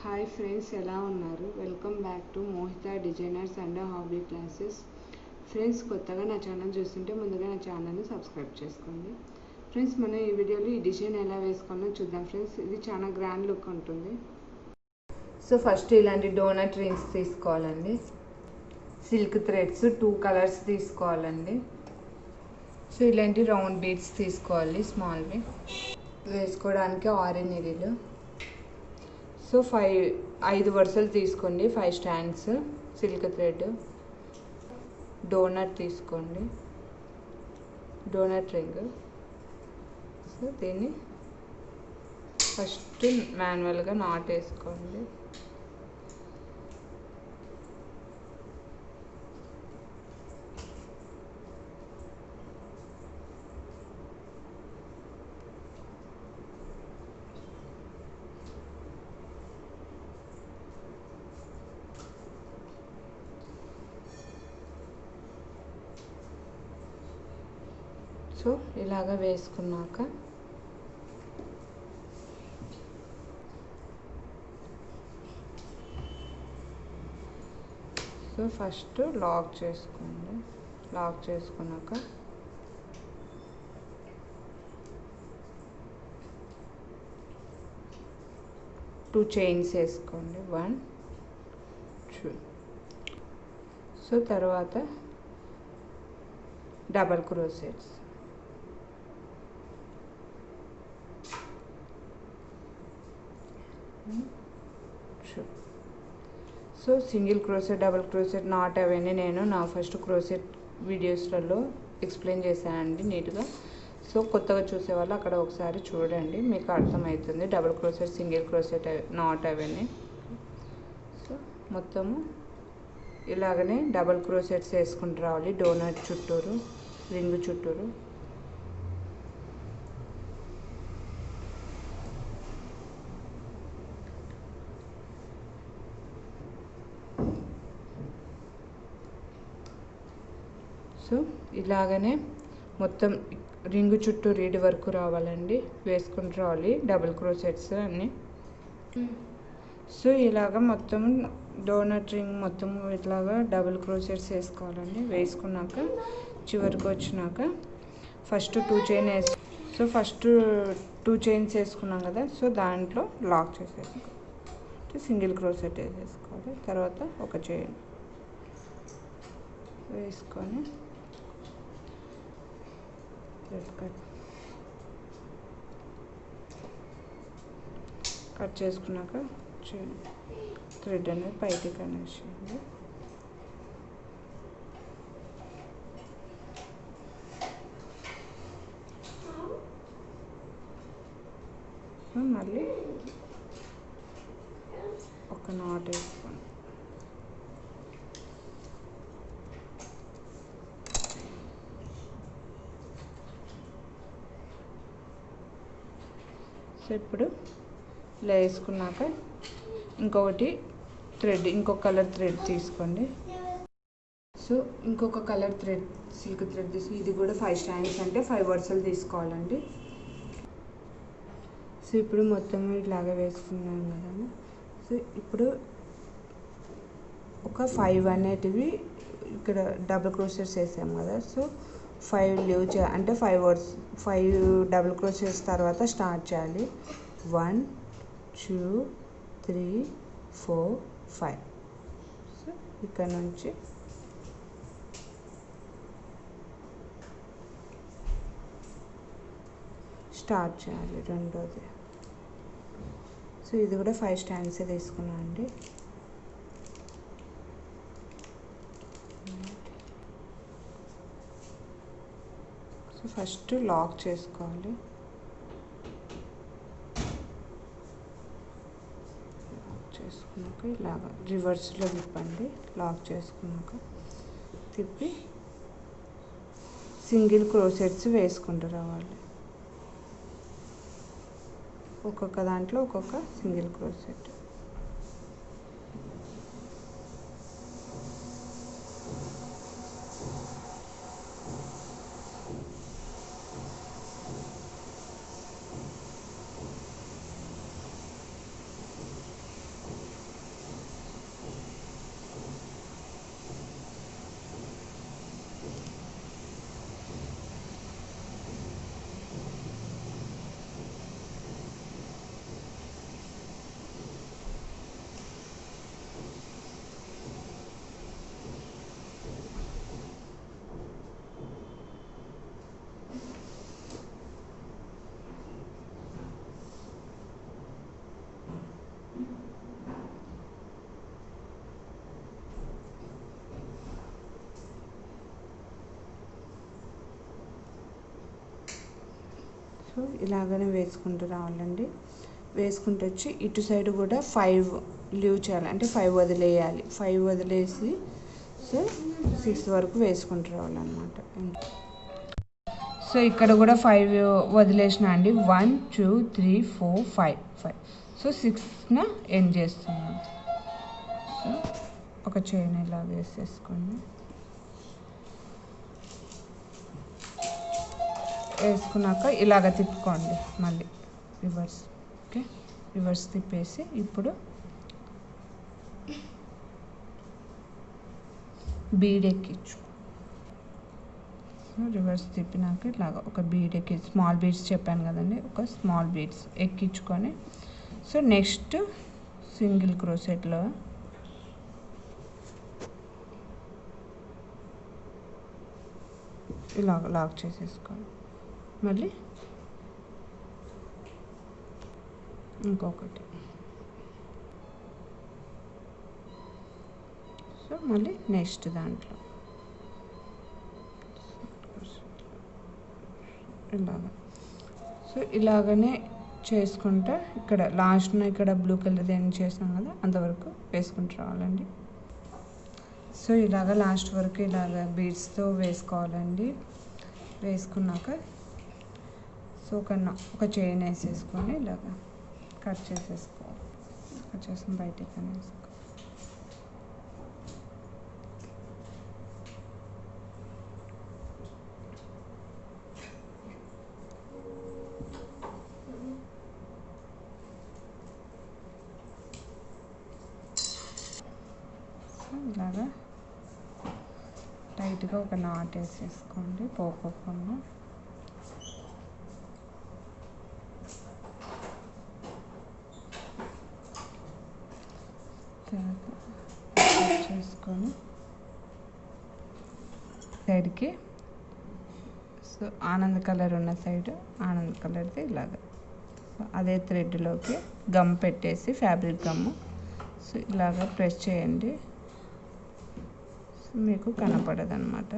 Hi friends, ఎలా ఉన్నారు? Welcome back to Mohita designers and hobby classes. Friends, కొత్తగా నా ఛానల్ చూస్తుంటే ముందుగా నా ఛానల్ని సబ్స్క్రైబ్ చేసుకోండి. ఫ్రెండ్స్, మనం ఈ వీడియోలో ఈ డిజైన్ ఎలా వేసుకోవాలో చూద్దాం. ఫ్రెండ్స్, ఇది చాలా గ్రాండ్ లుక్ ఉంటుంది. సో ఫస్ట్ ఇలాంటి డోనట్ రింగ్స్ తీసుకోవాలండి. సిల్క్ థ్రెడ్స్ 2 కలర్స్ తీసుకోవాలండి. సో ఇలాంటి రౌండ్ బీడ్స్ తీసుకోవాలి, స్మాల్వి వేసుకోవడానికి ఆరెంజ్ నీడిల్. సో 5 వరుసలు తీసుకోండి, 5 స్టాండ్స్ సిల్క్ థ్రెడ్. డోనట్ తీసుకోండి, డోనట్ రింగ్. సో దీన్ని ఫస్ట్ మాన్యువల్గా నాట్ వేసుకోండి. సో ఇలాగ వేసుకున్నాక సో ఫస్ట్ లాక్ చేసుకోండి. లాక్ చేసుకున్నాక టూ చైన్స్ వేసుకోండి, 1 2. సో తర్వాత double crochets. So single crochet, double crochet, not అవన్నీ నేను నా ఫస్ట్ క్రోషెట్ వీడియోస్లలో ఎక్స్ప్లెయిన్ చేశానండి నీట్గా. సో కొత్తగా చూసేవాళ్ళు అక్కడ ఒకసారి చూడండి, మీకు అర్థమవుతుంది. Double crochet, single crochet, not అవన్నీ. సో మొత్తము ఇలాగనే డబుల్ క్రోషెట్స్ వేసుకుంటూ రావాలి డోనట్ చుట్టూరు, రింగ్ చుట్టూరు. సో ఇలాగనే మొత్తం రింగు చుట్టూ రీడ్ వరకు రావాలండి, వేసుకుంటూ రావాలి డబుల్ క్రోషెట్స్ అన్నీ. సో ఇలాగ మొత్తం డోనట్ రింగ్ మొత్తం ఇట్లాగా డబుల్ క్రోషెట్స్ వేసుకోవాలండి. వేసుకున్నాక చివరికి వచ్చినాక ఫస్ట్ 2 చైన్ వేసి, సో ఫస్ట్ 2 చైన్స్ వేసుకున్నాం కదా, సో దాంట్లో లాక్ చేసేసుకోవాలి. సింగిల్ క్రోషెట్ వేసేసుకోవాలి. తర్వాత ఒక చైన్ వేసుకొని కట్ చేసుకున్నాక థ్రెడ్ అనేది పైకి కనెక్ట్ చేయండి. మళ్ళీ ఒక నాట్ వేసుకోండి. సో ఇప్పుడు ఇలా వేసుకున్నాక ఇంకొకటి థ్రెడ్, ఇంకొక కలర్ థ్రెడ్ తీసుకోండి. సో ఇంకొక కలర్ థ్రెడ్, సిల్క్ థ్రెడ్ తీసుకుని ఇది కూడా 5 స్టాండ్స్ అంటే 5 వరుసలు తీసుకోవాలండి. సో ఇప్పుడు మొత్తం ఇలాగా వేసుకున్నాం కదా. సో ఇప్పుడు ఒక 5 అనేటివి ఇక్కడ డబుల్ క్రోషెట్స్ వేసాం కదా. సో 5 లీవ్ అంటే 5 డబుల్ క్రోషెట్స్ తర్వాత స్టార్ట్ చేయాలి. 1 2 3 4 5. సో ఇక్కడ నుంచి స్టార్ట్ చేయాలి రెండోది. సో ఇది కూడా 5 స్టాండ్స్ తీసుకున్నాను అండి. సో ఫస్ట్ లాక్ చేసుకోవాలి. లాక్ చేసుకున్నాక ఇలాగ రివర్స్లో తిప్పండి. లాక్ చేసుకున్నాక తిప్పి సింగిల్ క్రోషెట్స్ వేసుకుంటూ రావాలి. ఒక్కొక్క దాంట్లో ఒక్కొక్క సింగిల్ క్రోషెట్. సో ఇలాగనే వేసుకుంటూ రావాలండి. వేసుకుంటూ వచ్చి ఇటు సైడ్ కూడా 5 లీవ్ చేయాలి, అంటే 5 వదిలేయాలి. 5 వదిలేసి సో 6 వరకు వేసుకుంటూ రావాలన్నమాట. సో ఇక్కడ కూడా 5 వదిలేసిన అండి. 1 2 3 4 5 సో 6న ఎండ్ చేస్తున్నాను. సో ఒక చైన్ ఇలా వేసేసుకోండి. వేసుకున్నాక ఇలాగ తిప్పుకోండి, మళ్ళీ రివర్స్. ఓకే, రివర్స్ తిప్పేసి ఇప్పుడు బీడ్ ఎక్కించు. సో రివర్స్ తిప్పినాక ఇలాగ ఒక బీడ్ స్మాల్ బీడ్స్ చెప్పాను కదండి, ఒక స్మాల్ బీడ్స్ ఎక్కించుకొని సో నెక్స్ట్ సింగిల్ క్రోషెట్లో ఇలాగ లాక్ చేసేసుకోండి. మళ్ళీ ఇంకొకటి. సో మళ్ళీ నెక్స్ట్ దాంట్లో ఇలాగ. సో ఇలాగనే చేసుకుంటా ఇక్కడ లాస్ట్న ఇక్కడ బ్లూ కలర్ ఏం చేసాం కదా అంతవరకు వేసుకుంటూ రావాలండి. సో ఇలాగ లాస్ట్ వరకు ఇలాగ బీడ్స్తో వేసుకోవాలండి. వేసుకున్నాక సో ఒక చైన్ వేసేసుకొని ఇలాగ కట్ చేసేసుకోవాలి. కట్ చేసి బయటికి అనేసుకో. ఇలాగా టైట్గా ఒక నాట్ వేసేసుకోండి పోకోకుండా. చేసుకొని సైడ్కి సో ఆనంద్ కలర్ ఉన్న సైడ్ ఆనంద్ కలర్ది ఇలాగ అదే థ్రెడ్లోకి గమ్ పెట్టేసి ఫ్యాబ్రిక్ గమ్ము సో ఇలాగ ప్రెస్ చేయండి. మీకు కనపడదు అన్నమాట.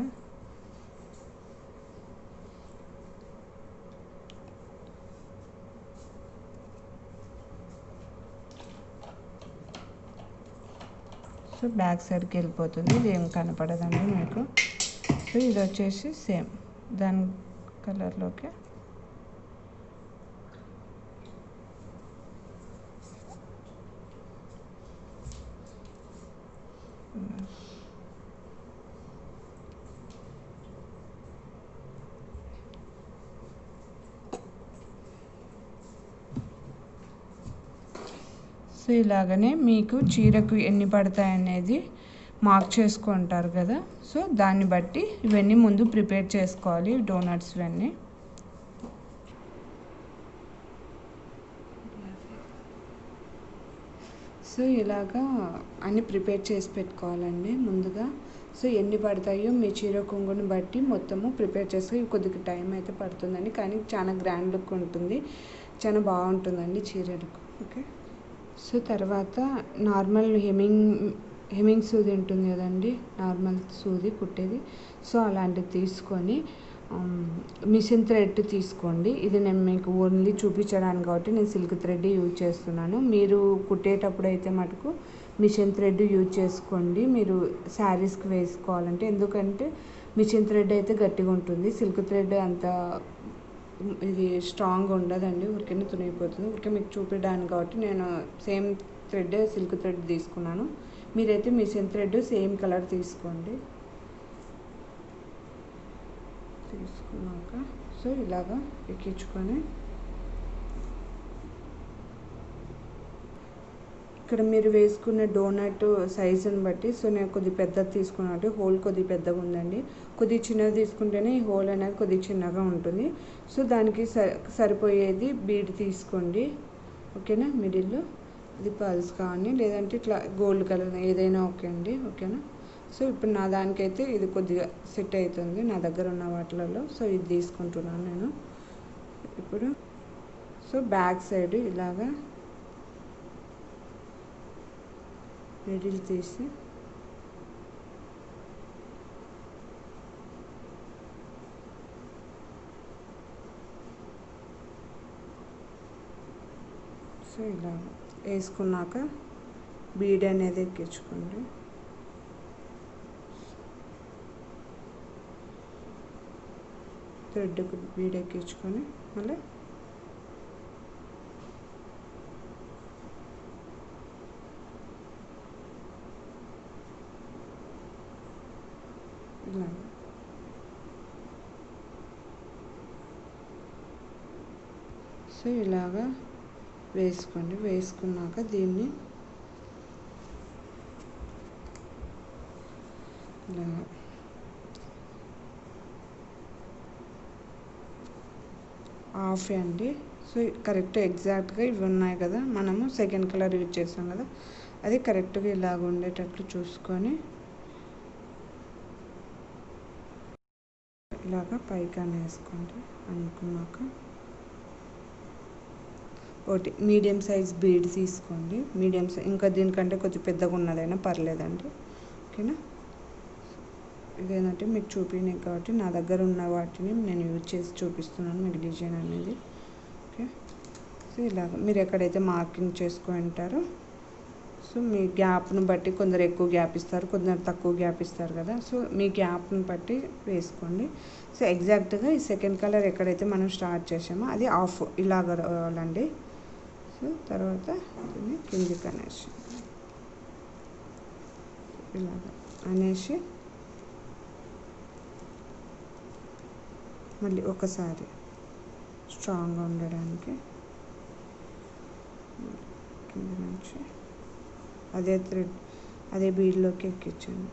సో బ్యాక్ సైడ్కి వెళ్ళిపోతుంది, ఇది ఏం కనపడదండి మీకు. సో ఇది వచ్చేసి సేమ్ దాని కలర్లోకి సో ఇలాగనే మీకు చీరకు ఎన్ని పడతాయి అనేది మార్క్ చేసుకుంటారు కదా, సో దాన్ని బట్టి ఇవన్నీ ముందు ప్రిపేర్ చేసుకోవాలి డోనట్స్ ఇవన్నీ. సో ఇలాగా అన్ని ప్రిపేర్ చేసి పెట్టుకోవాలండి ముందుగా. సో ఎన్ని పడతాయో మీ చీర కొంగుని బట్టి మొత్తము ప్రిపేర్ చేసుకొని కొద్దిగా టైం అయితే పడుతుందండి, కానీ చాలా గ్రాండ్ లుక్ ఉంటుంది, చాలా బాగుంటుందండి చీరకు. ఓకే, సో తర్వాత నార్మల్ హెమ్మింగ్ సూది ఉంటుంది కదండి, నార్మల్ సూది కుట్టేది. సో అలాంటిది తీసుకొని మిషన్ థ్రెడ్ తీసుకోండి. ఇది నేను మీకు ఓన్లీ చూపించడానికి కాబట్టి నేను సిల్క్ థ్రెడ్ యూజ్ చేస్తున్నాను. మీరు కుట్టేటప్పుడు అయితే మటుకు మిషన్ థ్రెడ్ యూజ్ చేసుకోండి మీరు శారీస్కి వేసుకోవాలంటే. ఎందుకంటే మిషన్ థ్రెడ్ అయితే గట్టిగా ఉంటుంది, సిల్క్ థ్రెడ్ అంత ఇది స్ట్రాంగ్ ఉండదండి, ఊరికే తునిగిపోతుంది. ఊరికే మీకు చూపించడానికి కాబట్టి నేను సేమ్ థ్రెడ్ సిల్క్ థ్రెడ్ తీసుకున్నాను. మీరైతే మిషన్ థ్రెడ్ సేమ్ కలర్ తీసుకోండి. తీసుకున్నాక సో ఇలాగా ఎక్కించుకొని ఇక్కడ మీరు వేసుకున్న డోనట్ సైజుని బట్టి సో నేను కొద్దిగా పెద్దది తీసుకున్నట్టు హోల్ కొద్దిగా పెద్దగా ఉందండి. కొద్దిగా చిన్నది తీసుకుంటేనే ఈ హోల్ అనేది కొద్దిగా చిన్నగా ఉంటుంది. సో దానికి సరిపోయేది బీడ్ తీసుకోండి. ఓకేనా, మిడిల్లో ఇది పల్స్ కానీ లేదంటే ఇట్లా గోల్డ్ కలర్ ఏదైనా ఓకే అండి. ఓకేనా, సో ఇప్పుడు నా దానికైతే ఇది కొద్దిగా సెట్ అవుతుంది నా దగ్గర ఉన్న వాటిలలో. సో ఇది తీసుకుంటున్నాను నేను ఇప్పుడు. సో బ్యాక్ సైడ్ ఇలాగా మిడిల్ తీసి సో ఇలా వేసుకున్నాక బీడ్ అనేది ఎక్కించుకోండి. థ్రెడ్కి బీడ్ ఎక్కించుకొని మళ్ళీ ఇలా సో ఇలాగా వేసుకోండి. వేసుకున్నాక దీన్ని ఇలా హాఫ్ అండి. సో కరెక్ట్ ఎగ్జాక్ట్గా ఇవి ఉన్నాయి కదా, మనము సెకండ్ కలర్ యూజ్ చేస్తాం కదా, అది కరెక్ట్గా ఇలాగ ఉండేటట్లు చూసుకొని ఇలాగ పైకి అనేసుకోండి. అనుకున్నాక ఒకటి మీడియం సైజ్ బీడ్ తీసుకోండి. మీడియం సైజ్, ఇంకా దీనికంటే కొంచెం పెద్దగా ఉన్నదైనా పర్లేదండి. ఓకేనా? ఇదేంటంటే మీకు చూపించే కాబట్టి నా దగ్గర ఉన్న వాటిని నేను యూజ్ చేసి చూపిస్తున్నాను మీకు డిజైన్ అనేది. ఓకే, సో ఇలాగ మీరు ఎక్కడైతే మార్కింగ్ చేసుకొని ఉంటారో, సో మీ గ్యాప్ను బట్టి కొందరు ఎక్కువ గ్యాప్ ఇస్తారు, కొందరు తక్కువ గ్యాప్ ఇస్తారు కదా, సో మీ గ్యాప్ను బట్టి వేసుకోండి. సో ఎగ్జాక్ట్గా ఈ సెకండ్ కలర్ ఎక్కడైతే మనం స్టార్ట్ చేసామో అది ఆఫ్ ఇలాగ రావాలండి. సో తర్వాత దీన్ని కిందికి అనేసి ఇలాగ అనేసి మళ్ళీ ఒకసారి స్ట్రాంగ్గా ఉండడానికి కింద నుంచి అదే థ్రెడ్ అదే బీడ్లోకి ఎక్కించండి.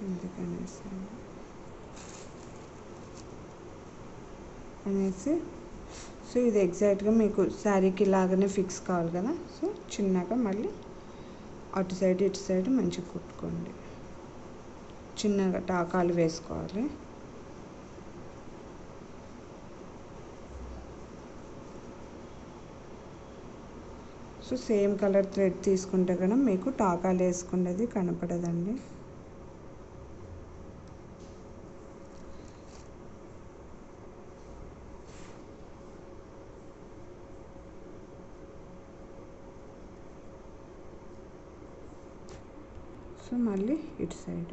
కిందకి అనేసి సో ఇది ఎగ్జాక్ట్గా మీకు శారీకి లాగానే ఫిక్స్ కావాలి కదా, సో చిన్నగా మళ్ళీ అటు సైడ్ ఇటు సైడ్ మంచిగా కుట్టుకోండి. చిన్నగా టాకాలు వేసుకోవాలి. సో సేమ్ కలర్ థ్రెడ్ తీసుకుంటే కనుక మీకు టాకాలు వేసుకునేది కనపడదండి. సో మళ్ళీ ఇటు సైడ్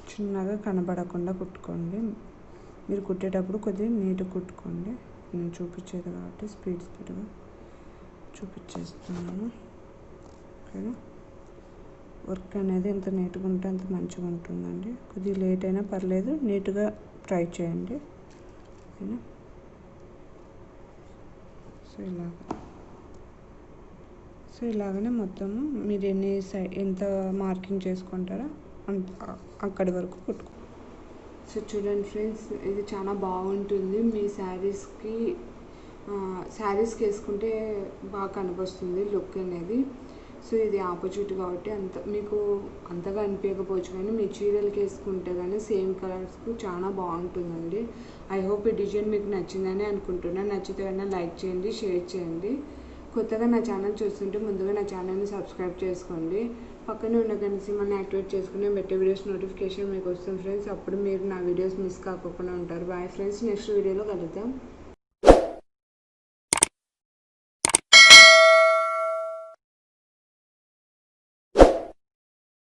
చిన్నగా కనబడకుండా కుట్టుకోండి. మీరు కుట్టేటప్పుడు కొద్దిగా నీట్గా కుట్టుకోండి. నేను చూపించేది కాబట్టి స్పీడ్గా చూపించేస్తున్నాను. ఓకేనా? వర్క్ అనేది ఎంత నీట్గా ఉంటే అంత మంచిగా ఉంటుందండి. కొద్దిగా లేట్ అయినా పర్లేదు, నీట్గా ట్రై చేయండి. ఓకేనా? సో ఇలాగనే మొత్తము మీరు ఎంత మార్కింగ్ చేసుకుంటారో అక్కడి వరకు కుట్టుకో. సో చూడండి ఫ్రెండ్స్, ఇది చాలా బాగుంటుంది. మీ శారీస్కి వేసుకుంటే బాగా కనిపిస్తుంది లుక్ అనేది. సో ఇది ఆపోజిట్ కాబట్టి మీకు అంతగా అనిపించకపోవచ్చు, కానీ మీ చీరలకి వేసుకుంటే కానీ సేమ్ కలర్స్కు చాలా బాగుంటుందండి. ఐ హోప్ ఈ డిజైన్ మీకు నచ్చిందని అనుకుంటున్నాను. నచ్చితే కన్నా లైక్ చేయండి, షేర్ చేయండి. కొత్తగా నా ఛానల్ చూస్తుంటే ముందుగా నా ఛానల్ని సబ్స్క్రైబ్ చేసుకోండి. పక్కనే ఉన్న గంట సింబల్ని యాక్టివేట్ చేసుకుని పెట్టే వీడియోస్ నోటిఫికేషన్ మీకు వస్తుంది ఫ్రెండ్స్. అప్పుడు మీరు నా వీడియోస్ మిస్ కాకుండా ఉంటారు. బాయ్ ఫ్రెండ్స్, నెక్స్ట్ వీడియోలో కలుద్దాం.